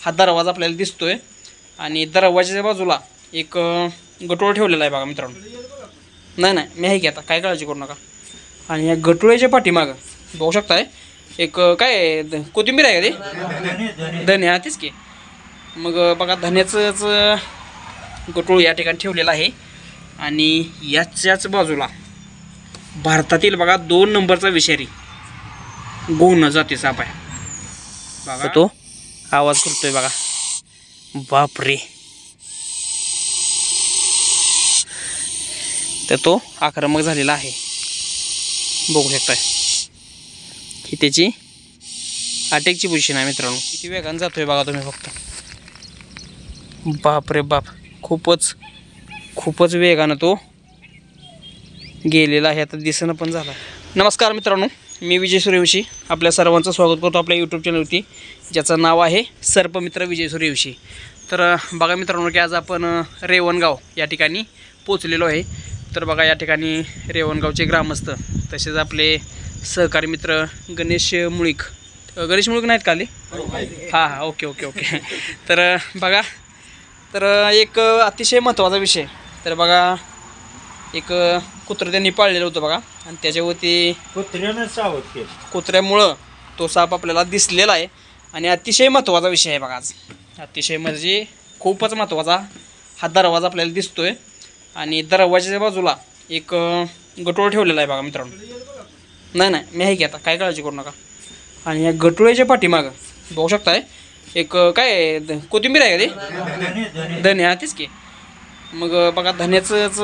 हा दरवाजा आपल्याला दिसतोय आणि दरवाजाच्या बाजूला एक गटोळ ठेवलेला आहे बघा मित्रांनो. नाही मी आहे की आता काय काळजी करू नका. आणि या गटोळ्याच्या पाठीमागं बघू शकताय एक काय कोथिंबीर आहे का ते धने तेच की. मग बघा धन्याचंच गटोळ या ठिकाणी ठेवलेला आहे आणि याच्याच बाजूला भारतातील बघा 2 नंबरचा विषारी गोवण जातीचा साप आहे बघा. तो आवाज करतोय बघा. बापरे. तर तो आक्रमक झालेला आहे बघू शकताय. ही त्याची अटॅकची पोझिशन आहे मित्रांनो. किती वेगाने जातोय बघा तुम्ही फक्त. बापरे बाप. खूपच वेगानं तो गेलेला आहे. आता दिसणं पण झाला. नमस्कार मित्रांनो, मी विजय सूर्यवंशी आपल्या सर्वांचं स्वागत करतो आपल्या यूट्यूब चॅनलवरती ज्याचं नाव आहे सर्पमित्र विजय सूर्यवंशी. तर बघा मित्रांनो की आज आपण रेवणगाव या ठिकाणी पोचलेलो आहे. तर बघा या ठिकाणी रेवणगावचे ग्रामस्थ तसेच आपले सहकारी मित्र गणेश मुळीक नाहीत का आले? हां ओके. तर बघा तर एक अतिशय महत्त्वाचा विषय. तर बघा एक कुत्रं त्यांनी पाळलेलं होतं बघा आणि त्याच्यावरती कुत्र्यामुळं तो साप आपल्याला दिसलेला आहे आणि अतिशय महत्त्वाचा विषय आहे बघा आज. अतिशय म्हणजे खूपच महत्त्वाचा हा दरवाजा आपल्याला दिसतोय आणि दरवाजाच्या बाजूला एक गटोळ ठेवलेला आहे बघा मित्रांनो. नाही मी आहे की आता काय काळजी करू नका. आणि या गटोळ्याच्या पाठीमागं बघू शकताय एक काय कोथिंबीर आहे का ते धने तेच की. मग बघा धन्याचंच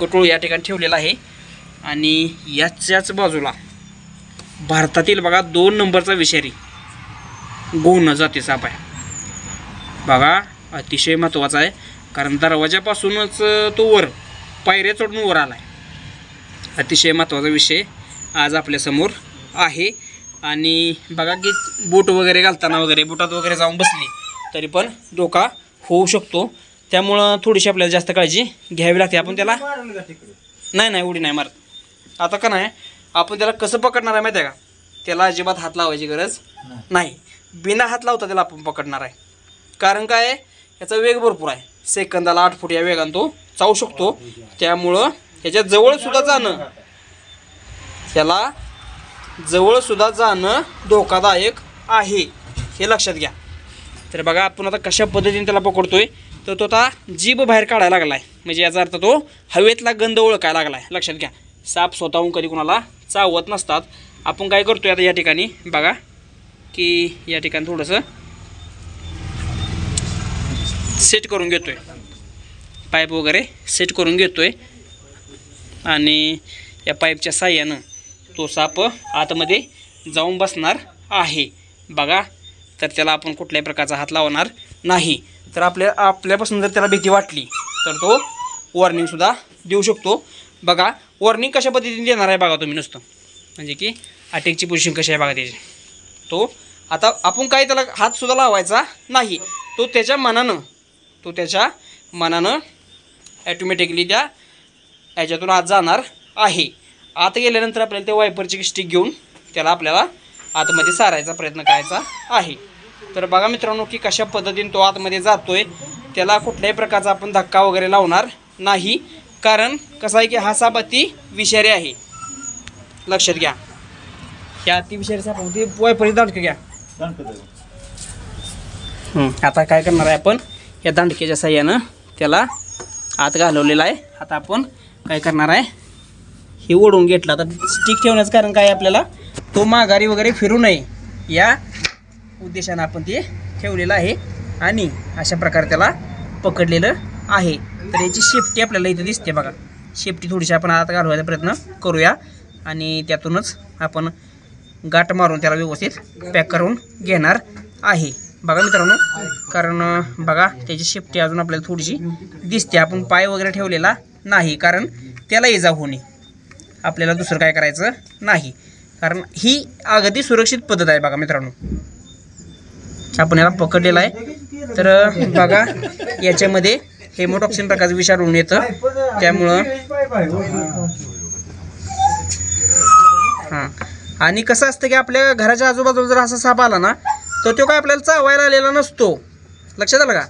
गटोळ या ठिकाणी ठेवलेला आहे आणि याच्याच बाजूला भारतातील बघा 2 नंबरचा विषारी गोवण जातीचा साप आहे बघा. अतिशय महत्त्वाचा आहे कारण दरवाजापासूनच तो वर पायऱ्या चढून वर आला आहे. अतिशय महत्त्वाचा विषय आज आपल्यासमोर आहे. आणि बघा की बूट वगैरे घालताना वगैरे बुटात वगैरे जाऊन बसली तरी पण धोका होऊ शकतो. त्यामुळं थोडीशी आपल्याला जास्त काळजी घ्यावी लागते. आपण त्याला नाही उडी नाही मारत. आता का नाही आपण त्याला कसं पकडणार आहे माहिती आहे का? त्याला अजिबात हात लावायची गरज नाही. बिना हात लावता त्याला आपण पकडणार आहे. कारण काय याचा वेग भरपूर आहे. सेकंदाला 8 फूट या वेगाने तो चावू शकतो. त्यामुळं ह्याच्या जवळसुद्धा जाणं धोकादायक आहे हे लक्षात घ्या. तर बघा आपण आता कशा पद्धतीने त्याला पकडतोय तर तो आता जीभ बाहेर काढायला लागला आहे. म्हणजे याचा अर्थ तो हवेतला गंध ओळखायला लागला आहे. लक्षात घ्या साप स्वतःहून कधी कुणाला चावत नसतात. आपण काय करतोय आता या ठिकाणी बघा की या ठिकाणी थोडंसं सेट करून घेतोय. पाईप वगैरे सेट करून घेतोय आणि या पाईपच्या साह्यानं तो साप आतमध्ये जाऊन बसणार आहे बघा. तर त्याला आपण कुठल्याही प्रकारचा हात लावणार नाही. तर आपल्यापासून जर त्याला भीती वाटली तर तो वॉर्निंगसुद्धा देऊ शकतो. बघा वॉर्निंग कशा पद्धतीने देणार आहे बघा तुम्ही नुसतं. म्हणजे की अटॅकची पोझिशन कशी आहे बघा त्याची. तो आता आपण काय त्याला हातसुद्धा लावायचा नाही. तो त्याच्या मनानं ॲटोमॅटिकली त्या ह्याच्यातून आत जाणार आहे. आत गेल्यानंतर आपल्याला ते वायपरची स्टिक घेऊन त्याला आपल्याला आतमध्ये सारायचा प्रयत्न करायचा आहे. तर बघा मित्रांनो की कशा पद्धतीने तो आतमध्ये जातोय. त्याला कुठल्याही प्रकारचा आपण धक्का वगैरे लावणार नाही. कारण कसं आहे की हा साप अति विषारी आहे. लक्षात घ्या. ह्या अति विषारी साप होती वायपरची दांडकं घ्या. आता काय करणार आहे आपण या दांडक्याच्या साह्यानं त्याला आत घालवलेला आहे. आता आपण काय करणार आहे हे ओढून घेतलं. आता स्टिक ठेवण्याचं कारण काय आपल्याला तो माघारी वगैरे फिरू नये या उद्देशानं आपण ते ठेवलेलं आहे आणि अशा प्रकारे त्याला पकडलेलं आहे. तर याची शेपटी आपल्याला इथं दिसते बघा. शेपटी थोडीशी आपण आत घालवायचा प्रयत्न करूया आणि त्यातूनच आपण गाठ मारून त्याला व्यवस्थित पॅक करून घेणार आहे बघा मित्रांनो. कारण बघा त्याची शेपटी अजून आपल्याला थोडीशी दिसते. आपण पाय वगैरे ठेवलेला नाही कारण त्याला इजा होणे. आपल्याला दुसरं काय करायचं नाही कारण ही अगदी सुरक्षित पद्धत आहे बघा मित्रांनो. आपण याला पकडलेला आहे. तर बघा याच्यामध्ये हेमोटॉक्सिन प्रकारचं विषाणू येतं. त्यामुळं हां आणि कसं असतं की आपल्या घराच्या आजूबाजूला जर असा साप आला ना तर तो काय आपल्याला चावायला आलेला नसतो, लक्षात आलं का.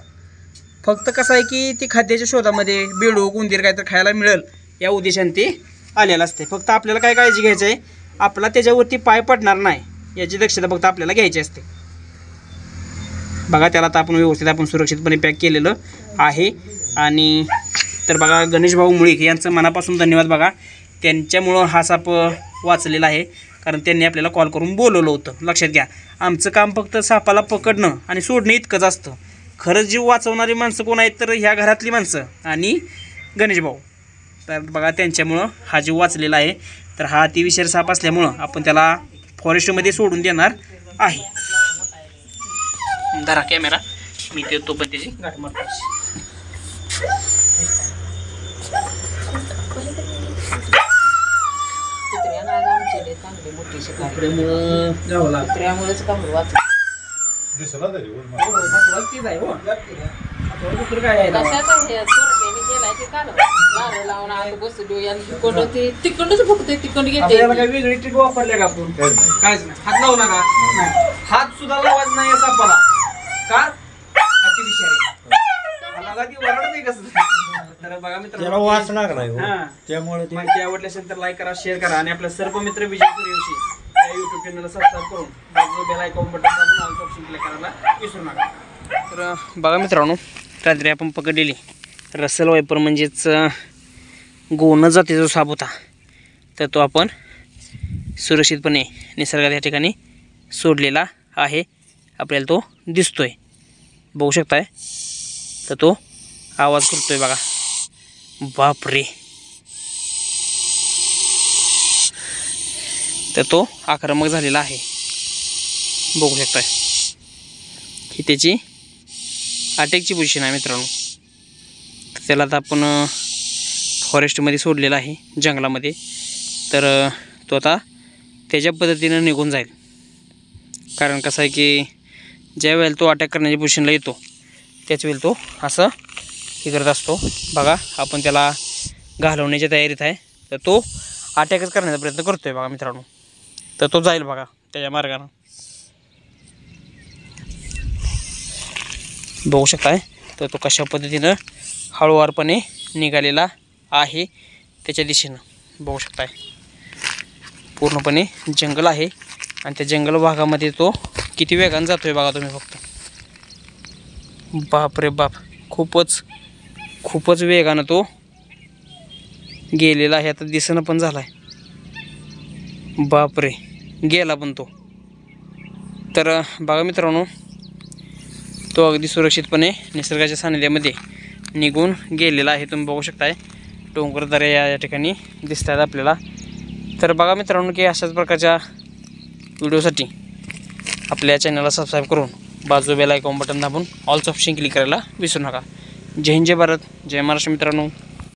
फक्त कसं आहे की ती खाद्याच्या शोधामध्ये बेडूक उंदीर काहीतरी खायला मिळेल या उद्देशाने ते आलेलं असते. फक्त आपल्याला काय काळजी घ्यायची आहे, आपला त्याच्यावरती पाय पडणार नाही याची दक्षता फक्त आपल्याला घ्यायची असते. बघा त्याला आता आपण व्यवस्थित आपण सुरक्षितपणे पॅक केलेलं आहे. आणि तर बघा गणेश भाऊ मुळीक यांचं मनापासून धन्यवाद. बघा त्यांच्यामुळं हा साप वाचलेला आहे, कारण त्यांनी आपल्याला कॉल करून बोलवलं होतं. लक्षात घ्या, आमचं काम फक्त सापाला पकडणं आणि सोडणं इतकंच असतं. खरंच जीव वाचवणारी माणसं कोण आहेत तर ह्या घरातली माणसं आणि गणेश भाऊ. तर बघा त्यांच्यामुळं हा जीव वाचलेला आहे. तर हा अतिविषारी साप असल्यामुळं आपण त्याला फॉरेस्टमध्ये सोडून देणार आहे. धरा कॅमेरा, मी देतो पण त्याची गाठ मारतो. वेगळी ट्रिक वापरल्या का आपण? काहीच नाही, हात लावू नका, हात सुद्धा लावायचा नाही या सापाला. का? अतिविषारी. तर बघा मित्रांनो, वास लागलाय त्यामुळे माहिती आवडली असेल तर लाईक करा, शेअर करा आणि आपल्या सर्व मित्र विजय सूर्यवंशी या यूट्यूब चॅनलला सबस्क्राईब करून बाजूला बेल आयकॉन बटन दाबून ऑल ऑप्शन क्लिक करायला विसरू नका. तर बघा मित्रांनो, रात्री आपण पकडलेली रसल वायपर म्हणजेच गोवन जातीचा जो साप होता, तर तो आपण सुरक्षितपणे निसर्गात या ठिकाणी सोडलेला आहे. आपल्याला तो दिसतोय, बघू शकताय. तर तो आवाज करतोय बघा, बापरे. तर तो आक्रमक झालेला आहे, बघू शकताय. ही त्याची अटॅकची पोझिशन आहे मित्रांनो. तर त्याला आता आपण फॉरेस्टमध्ये सोडलेला आहे, जंगलामध्ये. तर तो आता त्याच्या पद्धतीनं निघून जाईल. कारण कसं आहे की ज्या वेळेला तो अटॅक करण्याच्या पोझिशनला येतो त्याच वेळेला तो असं हे करत असतो. बघा आपण त्याला घालवण्याच्या तयारीत आहे. तर तो अटॅकच करण्याचा प्रयत्न करतोय बघा मित्रांनो. तर तो जाईल बघा त्याच्या मार्गानं, बघू शकताय. तर तो कशा पद्धतीनं हळूवारपणे निघालेला आहे त्याच्या दिशेनं, बघू शकताय. पूर्णपणे जंगल आहे आणि त्या जंगल भागामध्ये तो किती वेगानं जातोय बघा तुम्ही फक्त. बाप रे बाप, खूपच वेगानं तो गेलेला आहे. आता दिसणं पण झाला आहे, बाप रे, गेला पण तो. तर बघा मित्रांनो, तो अगदी सुरक्षितपणे निसर्गाच्या सानिध्यामध्ये निघून गेलेला आहे. तुम्ही बघू शकताय डोंगरदऱ्या या ठिकाणी दिसत आहेत आपल्याला. तर बघा मित्रांनो की अशाच प्रकारच्या व्हिडिओसाठी आपल्या चॅनलला सबस्क्राईब करून बाजू बेल आयकॉन बटन दाबून ऑल ऑप्शन क्लिक करायला विसरू नका. जय हिंद, जय भारत, जय महाराष्ट्र मित्रांनो.